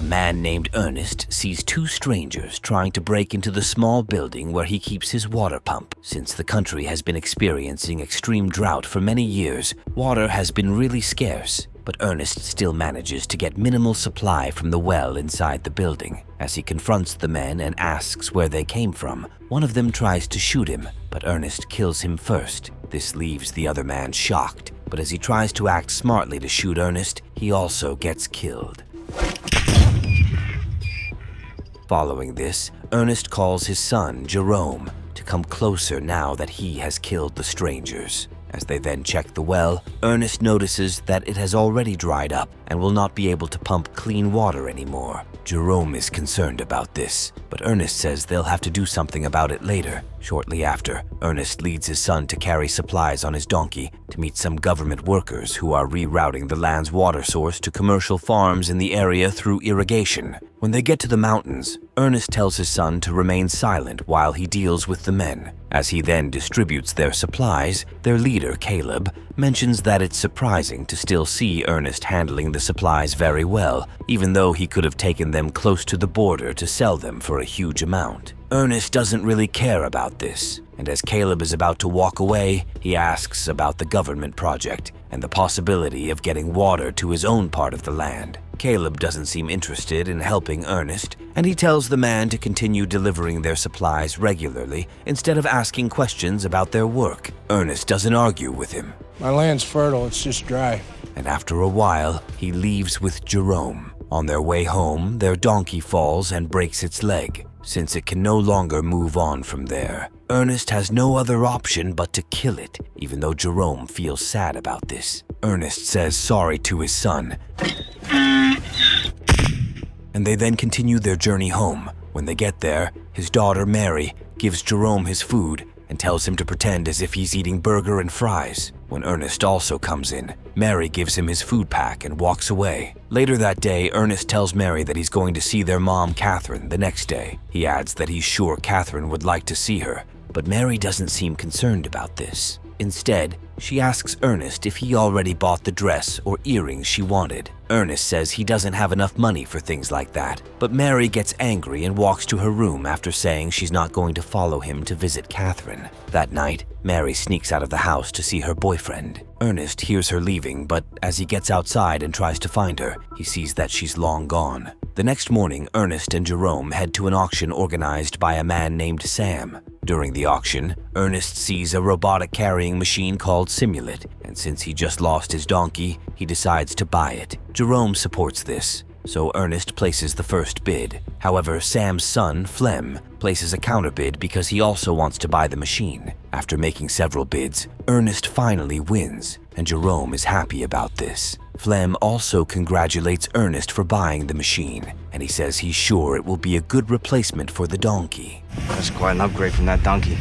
man named Ernest sees two strangers trying to break into the small building where he keeps his water pump. Since the country has been experiencing extreme drought for many years, water has been really scarce, but Ernest still manages to get minimal supply from the well inside the building. As he confronts the men and asks where they came from, one of them tries to shoot him, but Ernest kills him first. This leaves the other man shocked, but as he tries to act smartly to shoot Ernest, he also gets killed. Following this, Ernest calls his son, Jerome, to come closer now that he has killed the strangers. As they then check the well, Ernest notices that it has already dried up and will not be able to pump clean water anymore. Jerome is concerned about this, but Ernest says they'll have to do something about it later. Shortly after, Ernest leads his son to carry supplies on his donkey to meet some government workers who are rerouting the land's water source to commercial farms in the area through irrigation. When they get to the mountains, Ernest tells his son to remain silent while he deals with the men. As he then distributes their supplies, their leader, Caleb, mentions that it's surprising to still see Ernest handling the supplies very well, even though he could have taken them close to the border to sell them for a huge amount. Ernest doesn't really care about this, and as Caleb is about to walk away, he asks about the government project and the possibility of getting water to his own part of the land. Caleb doesn't seem interested in helping Ernest, and he tells the man to continue delivering their supplies regularly instead of asking questions about their work. Ernest doesn't argue with him. My land's fertile, it's just dry. And after a while, he leaves with Jerome. On their way home, their donkey falls and breaks its leg. Since it can no longer move on from there, Ernest has no other option but to kill it, even though Jerome feels sad about this. Ernest says sorry to his son, and they then continue their journey home. When they get there, his daughter Mary gives Jerome his food and tells him to pretend as if he's eating burger and fries. When Ernest also comes in, Mary gives him his food pack and walks away. Later that day, Ernest tells Mary that he's going to see their mom, Catherine, the next day. He adds that he's sure Catherine would like to see her, but Mary doesn't seem concerned about this. Instead, she asks Ernest if he already bought the dress or earrings she wanted. Ernest says he doesn't have enough money for things like that, but Mary gets angry and walks to her room after saying she's not going to follow him to visit Catherine. That night, Mary sneaks out of the house to see her boyfriend. Ernest hears her leaving, but as he gets outside and tries to find her, he sees that she's long gone. The next morning, Ernest and Jerome head to an auction organized by a man named Sam. During the auction, Ernest sees a robotic carrying machine called Simulate, and since he just lost his donkey, he decides to buy it. Jerome supports this, so Ernest places the first bid. However, Sam's son, Flem, places a counterbid because he also wants to buy the machine. After making several bids, Ernest finally wins, and Jerome is happy about this. Flem also congratulates Ernest for buying the machine, and he says he's sure it will be a good replacement for the donkey. That's quite an upgrade from that donkey.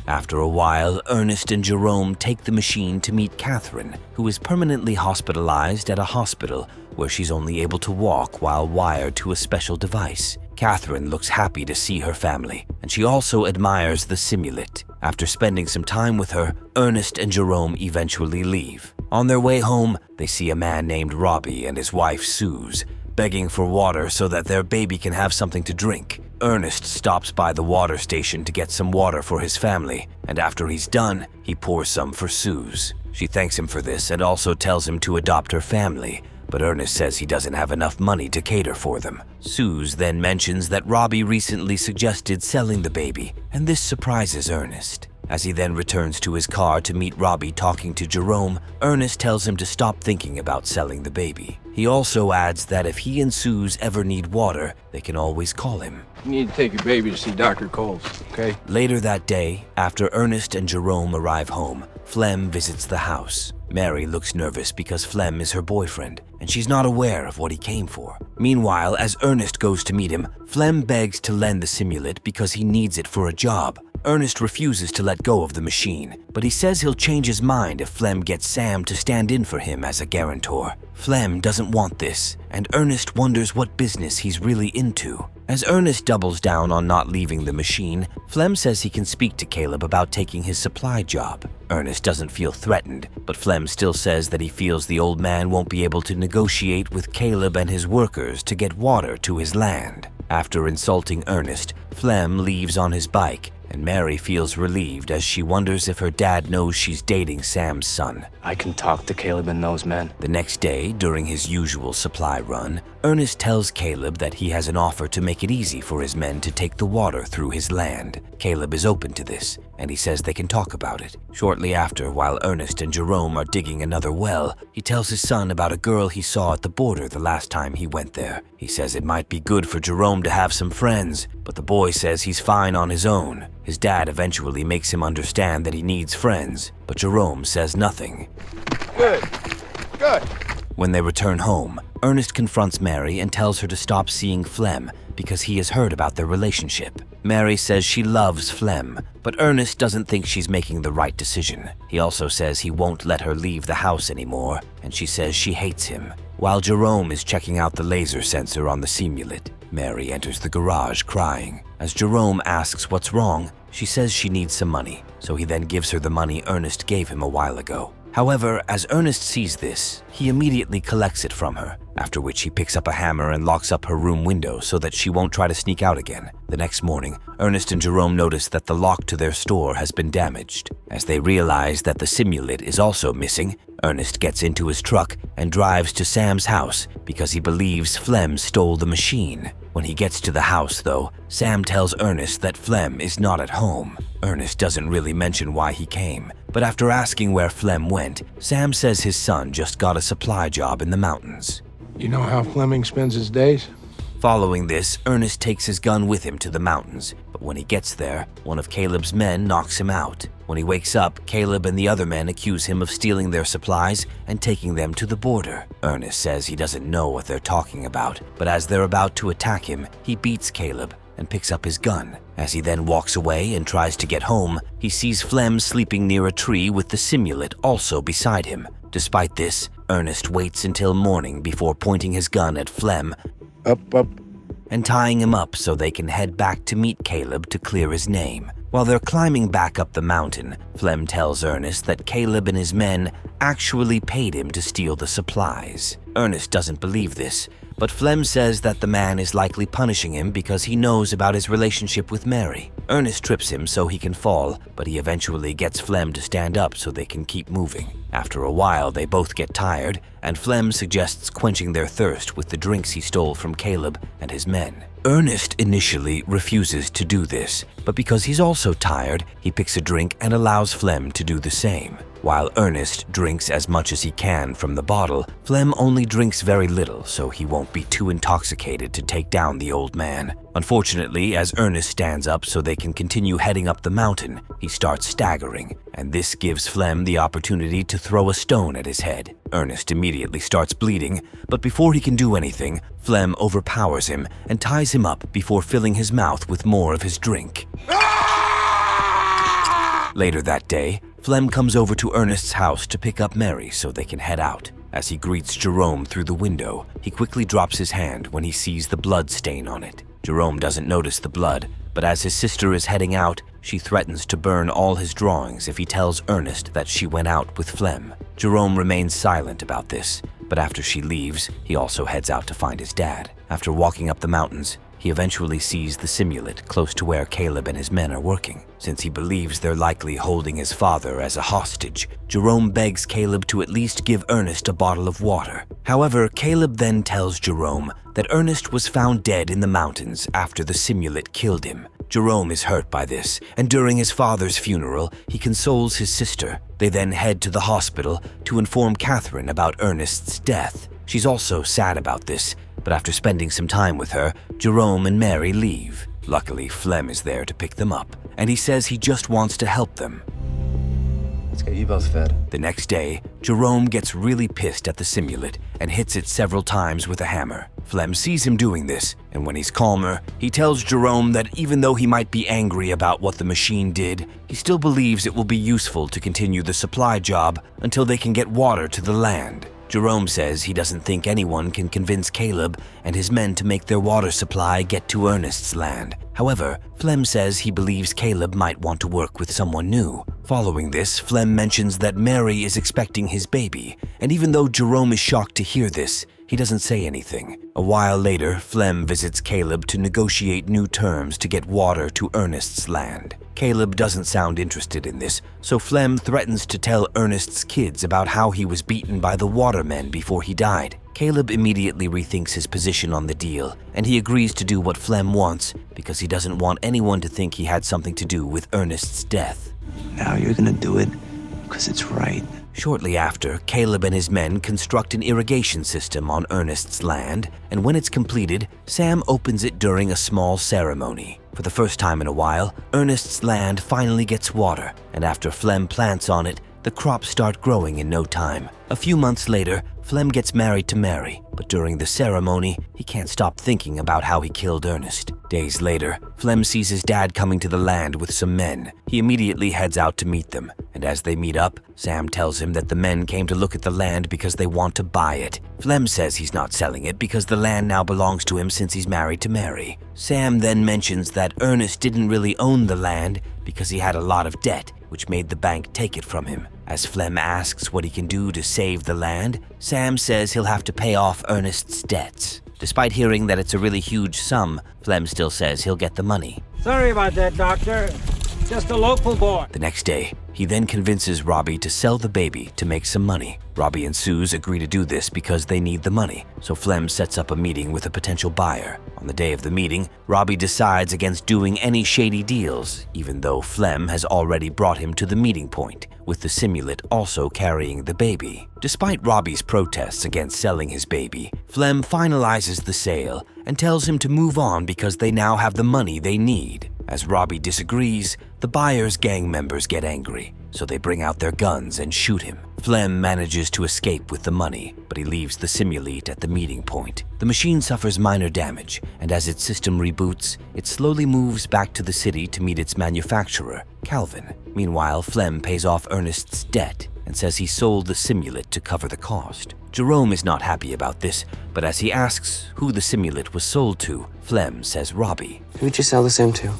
After a while, Ernest and Jerome take the machine to meet Catherine, who is permanently hospitalized at a hospital where she's only able to walk while wired to a special device. Catherine looks happy to see her family, and she also admires the Simulate. After spending some time with her, Ernest and Jerome eventually leave. On their way home, they see a man named Robbie and his wife Suze begging for water so that their baby can have something to drink. Ernest stops by the water station to get some water for his family, and after he's done, he pours some for Suze. She thanks him for this and also tells him to adopt her family, but Ernest says he doesn't have enough money to cater for them. Suze then mentions that Robbie recently suggested selling the baby, and this surprises Ernest. As he then returns to his car to meet Robbie talking to Jerome, Ernest tells him to stop thinking about selling the baby. He also adds that if he and Suze ever need water, they can always call him. You need to take your baby to see Dr. Coles, okay? Later that day, after Ernest and Jerome arrive home, Flem visits the house. Mary looks nervous because Flem is her boyfriend, and she's not aware of what he came for. Meanwhile, as Ernest goes to meet him, Flem begs to lend the Simulate because he needs it for a job. Ernest refuses to let go of the machine, but he says he'll change his mind if Flem gets Sam to stand in for him as a guarantor. Flem doesn't want this, and Ernest wonders what business he's really into. As Ernest doubles down on not leaving the machine, Flem says he can speak to Caleb about taking his supply job. Ernest doesn't feel threatened, but Flem still says that he feels the old man won't be able to negotiate with Caleb and his workers to get water to his land. After insulting Ernest, Flem leaves on his bike, and Mary feels relieved as she wonders if her dad knows she's dating Sam's son. I can talk to Caleb and those men. The next day, during his usual supply run, Ernest tells Caleb that he has an offer to make it easy for his men to take the water through his land. Caleb is open to this, and he says they can talk about it. Shortly after, while Ernest and Jerome are digging another well, he tells his son about a girl he saw at the border the last time he went there. He says it might be good for Jerome to have some friends, but the boy says he's fine on his own. His dad eventually makes him understand that he needs friends, but Jerome says nothing. Good. Good. When they return home, Ernest confronts Mary and tells her to stop seeing Flem because he has heard about their relationship. Mary says she loves Flem, but Ernest doesn't think she's making the right decision. He also says he won't let her leave the house anymore, and she says she hates him. While Jerome is checking out the laser sensor on the simulant, Mary enters the garage crying. As Jerome asks what's wrong, she says she needs some money, so he then gives her the money Ernest gave him a while ago. However, as Ernest sees this, he immediately collects it from her, after which he picks up a hammer and locks up her room window so that she won't try to sneak out again. The next morning, Ernest and Jerome notice that the lock to their store has been damaged. As they realize that the simulant is also missing, Ernest gets into his truck and drives to Sam's house because he believes Flem stole the machine. When he gets to the house, though, Sam tells Ernest that Flem is not at home. Ernest doesn't really mention why he came, but after asking where Flem went, Sam says his son just got a supply job in the mountains. You know how Fleming spends his days? Following this, Ernest takes his gun with him to the mountains, but when he gets there, one of Caleb's men knocks him out. When he wakes up, Caleb and the other men accuse him of stealing their supplies and taking them to the border. Ernest says he doesn't know what they're talking about, but as they're about to attack him, he beats Caleb and picks up his gun. As he then walks away and tries to get home, he sees Flem sleeping near a tree with the simulant also beside him. Despite this, Ernest waits until morning before pointing his gun at Flem Up. and tying him up so they can head back to meet Caleb to clear his name. While they're climbing back up the mountain, Flem tells Ernest that Caleb and his men actually paid him to steal the supplies. Ernest doesn't believe this, but Flem says that the man is likely punishing him because he knows about his relationship with Mary. Ernest trips him so he can fall, but he eventually gets Flem to stand up so they can keep moving. After a while, they both get tired, and Flem suggests quenching their thirst with the drinks he stole from Caleb and his men. Ernest initially refuses to do this, but because he's also tired, he picks a drink and allows Flem to do the same. While Ernest drinks as much as he can from the bottle, Flem only drinks very little so he won't be too intoxicated to take down the old man. Unfortunately, as Ernest stands up so they can continue heading up the mountain, he starts staggering, and this gives Flem the opportunity to throw a stone at his head. Ernest immediately starts bleeding, but before he can do anything, Flem overpowers him and ties him up before filling his mouth with more of his drink. Later that day, Flem comes over to Ernest's house to pick up Mary so they can head out. As he greets Jerome through the window, he quickly drops his hand when he sees the blood stain on it. Jerome doesn't notice the blood, but as his sister is heading out, she threatens to burn all his drawings if he tells Ernest that she went out with Flem. Jerome remains silent about this, but after she leaves, he also heads out to find his dad. After walking up the mountains, he eventually sees the simulant close to where Caleb and his men are working. Since he believes they're likely holding his father as a hostage, Jerome begs Caleb to at least give Ernest a bottle of water. However, Caleb then tells Jerome that Ernest was found dead in the mountains after the simulant killed him. Jerome is hurt by this, and during his father's funeral, he consoles his sister. They then head to the hospital to inform Catherine about Ernest's death. She's also sad about this, but after spending some time with her, Jerome and Mary leave. Luckily, Flem is there to pick them up, and he says he just wants to help them. Let's get you both fed. The next day, Jerome gets really pissed at the simulant and hits it several times with a hammer. Flem sees him doing this, and when he's calmer, he tells Jerome that even though he might be angry about what the machine did, he still believes it will be useful to continue the supply job until they can get water to the land. Jerome says he doesn't think anyone can convince Caleb and his men to make their water supply get to Ernest's land. However, Flem says he believes Caleb might want to work with someone new. Following this, Flem mentions that Mary is expecting his baby, and even though Jerome is shocked to hear this, he doesn't say anything. A while later, Flem visits Caleb to negotiate new terms to get water to Ernest's land. Caleb doesn't sound interested in this, so Flem threatens to tell Ernest's kids about how he was beaten by the watermen before he died. Caleb immediately rethinks his position on the deal, and he agrees to do what Flem wants because he doesn't want anyone to think he had something to do with Ernest's death. Now you're gonna do it because it's right. Shortly after, Caleb and his men construct an irrigation system on Ernest's land, and when it's completed, Sam opens it during a small ceremony. For the first time in a while, Ernest's land finally gets water, and after Flem plants on it, the crops start growing in no time. A few months later, Flem gets married to Mary, but during the ceremony, he can't stop thinking about how he killed Ernest. Days later, Flem sees his dad coming to the land with some men. He immediately heads out to meet them, and as they meet up, Sam tells him that the men came to look at the land because they want to buy it. Flem says he's not selling it because the land now belongs to him since he's married to Mary. Sam then mentions that Ernest didn't really own the land because he had a lot of debt, which made the bank take it from him. As Flem asks what he can do to save the land, Sam says he'll have to pay off Ernest's debts. Despite hearing that it's a really huge sum, Flem still says he'll get the money. Sorry about that, Doctor. Just a local boy. The next day, he then convinces Robbie to sell the baby to make some money. Robbie and Suze agree to do this because they need the money, so Flem sets up a meeting with a potential buyer. On the day of the meeting, Robbie decides against doing any shady deals, even though Flem has already brought him to the meeting point, with the simulant also carrying the baby. Despite Robbie's protests against selling his baby, Flem finalizes the sale and tells him to move on because they now have the money they need. As Robbie disagrees, the buyer's gang members get angry, so they bring out their guns and shoot him. Flem manages to escape with the money, but he leaves the simulate at the meeting point. The machine suffers minor damage, and as its system reboots, it slowly moves back to the city to meet its manufacturer, Calvin. Meanwhile, Flem pays off Ernest's debt and says he sold the simulate to cover the cost. Jerome is not happy about this, but as he asks who the simulate was sold to, Flem says Robbie. Who'd you sell the sim to?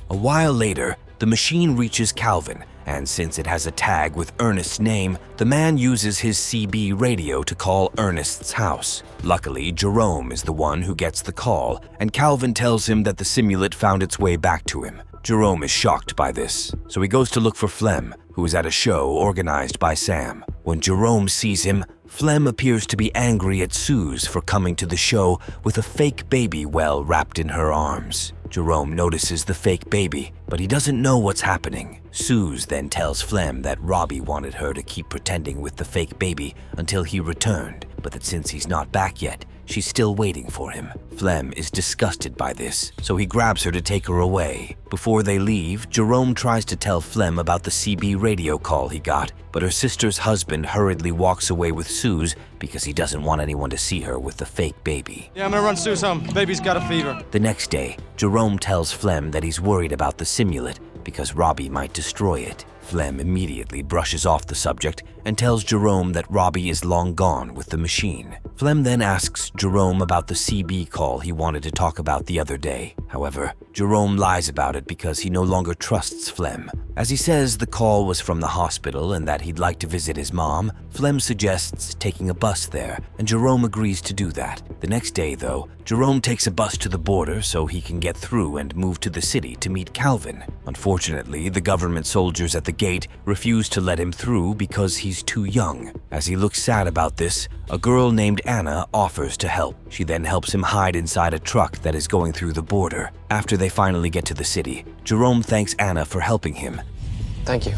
A while later, the machine reaches Calvin, and since it has a tag with Ernest's name, the man uses his CB radio to call Ernest's house. Luckily, Jerome is the one who gets the call, and Calvin tells him that the simulate found its way back to him. Jerome is shocked by this, so he goes to look for Flem, who is at a show organized by Sam. When Jerome sees him, Flem appears to be angry at Suze for coming to the show with a fake baby well wrapped in her arms. Jerome notices the fake baby, but he doesn't know what's happening. Suze then tells Flem that Robbie wanted her to keep pretending with the fake baby until he returned, but that since he's not back yet, she's still waiting for him. Flem is disgusted by this, so he grabs her to take her away. Before they leave, Jerome tries to tell Flem about the CB radio call he got, but her sister's husband hurriedly walks away with Suze because he doesn't want anyone to see her with the fake baby. Yeah, I'm gonna run Suze home. Baby's got a fever. The next day, Jerome tells Flem that he's worried about the simulate because Robbie might destroy it. Flem immediately brushes off the subject and tells Jerome that Robbie is long gone with the machine. Flem then asks Jerome about the CB call he wanted to talk about the other day. However, Jerome lies about it because he no longer trusts Flem. As he says the call was from the hospital and that he'd like to visit his mom, Flem suggests taking a bus there, and Jerome agrees to do that. The next day, though, Jerome takes a bus to the border so he can get through and move to the city to meet Calvin. Unfortunately, the government soldiers at the gate refuse to let him through because he's too young. As he looks sad about this, a girl named Anna offers to help. She then helps him hide inside a truck that is going through the border. After they finally get to the city, Jerome thanks Anna for helping him. Thank you.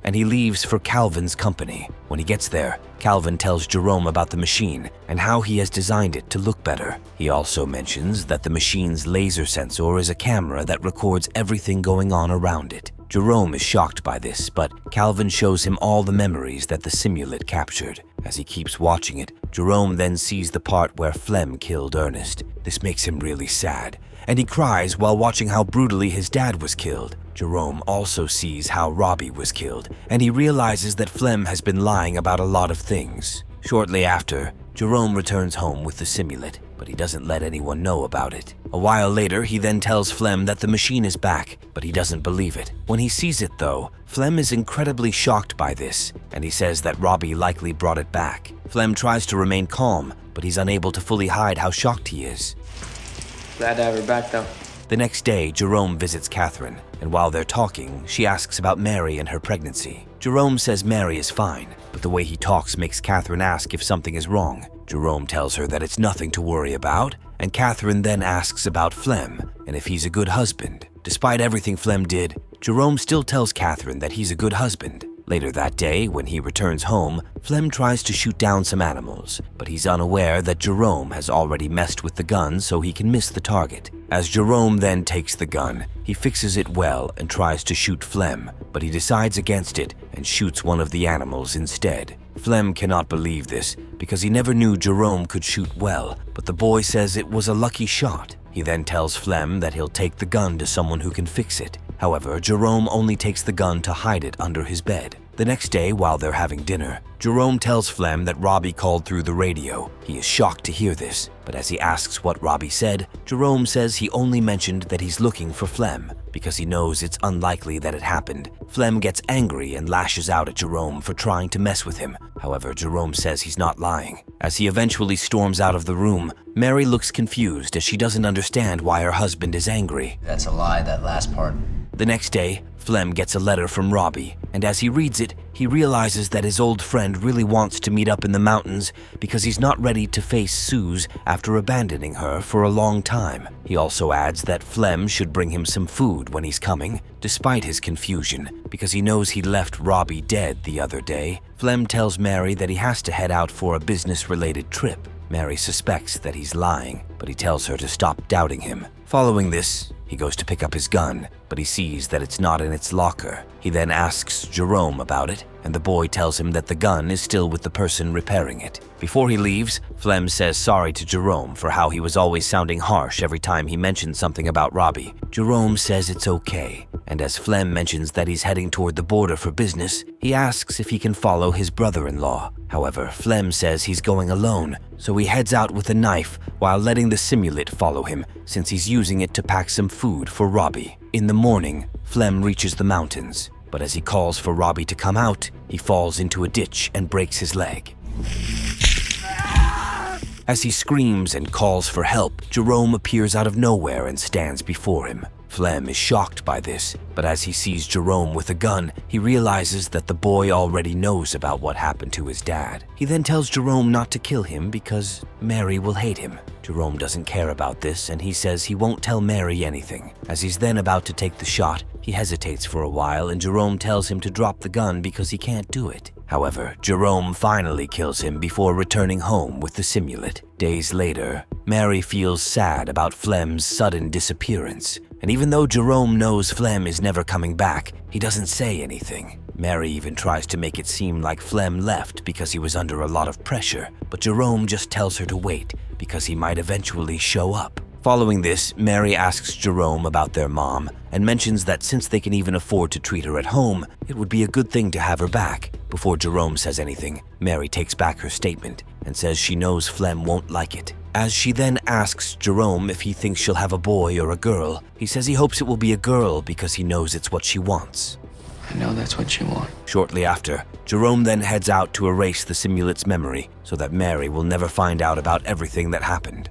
And he leaves for Calvin's company. When he gets there, Calvin tells Jerome about the machine and how he has designed it to look better. He also mentions that the machine's laser sensor is a camera that records everything going on around it. Jerome is shocked by this, but Calvin shows him all the memories that the simulate captured. As he keeps watching it, Jerome then sees the part where Flem killed Ernest. This makes him really sad, and he cries while watching how brutally his dad was killed. Jerome also sees how Robbie was killed, and he realizes that Flem has been lying about a lot of things. Shortly after, Jerome returns home with the simulant, but he doesn't let anyone know about it. A while later, he then tells Flem that the machine is back, but he doesn't believe it. When he sees it though, Flem is incredibly shocked by this, and he says that Robbie likely brought it back. Flem tries to remain calm, but he's unable to fully hide how shocked he is. Glad to have her back, though. The next day, Jerome visits Catherine, and while they're talking, she asks about Mary and her pregnancy. Jerome says Mary is fine, but the way he talks makes Catherine ask if something is wrong. Jerome tells her that it's nothing to worry about, and Catherine then asks about Flem and if he's a good husband. Despite everything Flem did, Jerome still tells Catherine that he's a good husband. Later that day, when he returns home, Flem tries to shoot down some animals, but he's unaware that Jerome has already messed with the gun so he can miss the target. As Jerome then takes the gun, he fixes it well and tries to shoot Flem, but he decides against it and shoots one of the animals instead. Flem cannot believe this because he never knew Jerome could shoot well, but the boy says it was a lucky shot. He then tells Flem that he'll take the gun to someone who can fix it. However, Jerome only takes the gun to hide it under his bed. The next day, while they're having dinner, Jerome tells Flem that Robbie called through the radio. He is shocked to hear this, but as he asks what Robbie said, Jerome says he only mentioned that he's looking for Flem because he knows it's unlikely that it happened. Flem gets angry and lashes out at Jerome for trying to mess with him. However, Jerome says he's not lying. As he eventually storms out of the room, Mary looks confused as she doesn't understand why her husband is angry. That's a lie, that last part. The next day, Flem gets a letter from Robbie, and as he reads it, he realizes that his old friend really wants to meet up in the mountains because he's not ready to face Suze after abandoning her for a long time. He also adds that Flem should bring him some food when he's coming. Despite his confusion, because he knows he left Robbie dead the other day, Flem tells Mary that he has to head out for a business-related trip. Mary suspects that he's lying, but he tells her to stop doubting him. Following this, he goes to pick up his gun, but he sees that it's not in its locker. He then asks Jerome about it, and the boy tells him that the gun is still with the person repairing it. Before he leaves, Flem says sorry to Jerome for how he was always sounding harsh every time he mentioned something about Robbie. Jerome says it's okay, and as Flem mentions that he's heading toward the border for business, he asks if he can follow his brother-in-law. However, Flem says he's going alone, so he heads out with a knife while letting the simulant follow him since he's using it to pack some food for Robbie. In the morning, Flem reaches the mountains, but as he calls for Robbie to come out, he falls into a ditch and breaks his leg. As he screams and calls for help, Jerome appears out of nowhere and stands before him. Flem is shocked by this, but as he sees Jerome with a gun, he realizes that the boy already knows about what happened to his dad. He then tells Jerome not to kill him because Mary will hate him. Jerome doesn't care about this, and he says he won't tell Mary anything. As he's then about to take the shot, he hesitates for a while, and Jerome tells him to drop the gun because he can't do it. However, Jerome finally kills him before returning home with the simulant. Days later, Mary feels sad about Flem's sudden disappearance. And even though Jerome knows Flem is never coming back, he doesn't say anything. Mary even tries to make it seem like Flem left because he was under a lot of pressure, but Jerome just tells her to wait because he might eventually show up. Following this, Mary asks Jerome about their mom and mentions that since they can even afford to treat her at home, it would be a good thing to have her back. Before Jerome says anything, Mary takes back her statement and says she knows Flem won't like it. As she then asks Jerome if he thinks she'll have a boy or a girl, he says he hopes it will be a girl because he knows it's what she wants. I know that's what you want. Shortly after, Jerome then heads out to erase the simulant's memory so that Mary will never find out about everything that happened.